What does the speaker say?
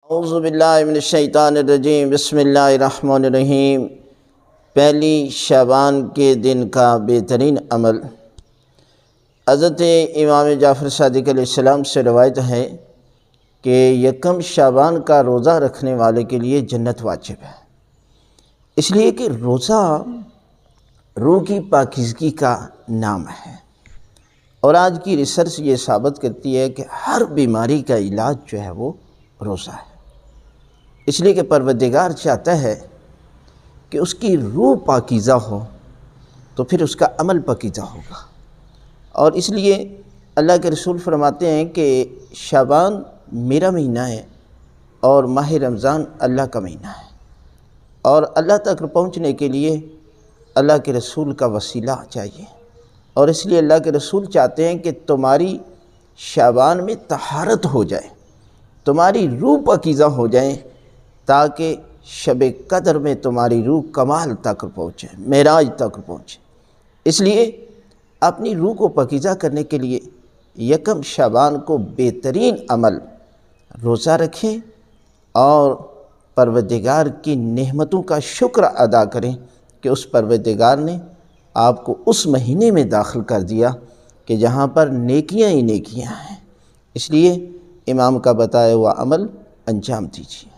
اعوذ باللہ من الشیطان الرجیم، بسم اللہ الرحمن الرحیم۔ پہلی شعبان کے دن کا بہترین عمل۔ حضرت امام جعفر صادق علیہ السلام سے روایت ہے کہ یکم شعبان کا روزہ رکھنے والے کے لیے جنت واجب ہے، اس لیے کہ روزہ روح کی پاکیزگی کا نام ہے، اور آج کی ریسرچ یہ ثابت کرتی ہے کہ ہر بیماری کا علاج جو ہے وہ روزہ ہے، اس لیے کہ پروردگار چاہتا ہے کہ اس کی روح پاکیزہ ہو تو پھر اس کا عمل پاکیزہ ہوگا، اور اس لیے اللہ کے رسول فرماتے ہیں کہ شعبان میرا مہینہ ہے اور ماہ رمضان اللہ کا مہینہ ہے، اور اللہ تک پہنچنے کے لیے اللہ کے رسول کا وسیلہ چاہیے، اور اس لیے اللہ کے رسول چاہتے ہیں کہ تمہاری شعبان میں طہارت ہو جائے، تمہاری روح پاکیزہ ہو جائیں، تاکہ شب قدر میں تمہاری روح کمال تک پہنچے، معراج تک پہنچے۔ اس لیے اپنی روح کو پاکیزہ کرنے کے لیے یکم شعبان کو بہترین عمل روزہ رکھیں اور پروردگار کی نعمتوں کا شکر ادا کریں کہ اس پروردگار نے آپ کو اس مہینے میں داخل کر دیا کہ جہاں پر نیکیاں ہی نیکیاں ہیں، اس لیے امام کا بتایا ہوا عمل انجام دیجیے۔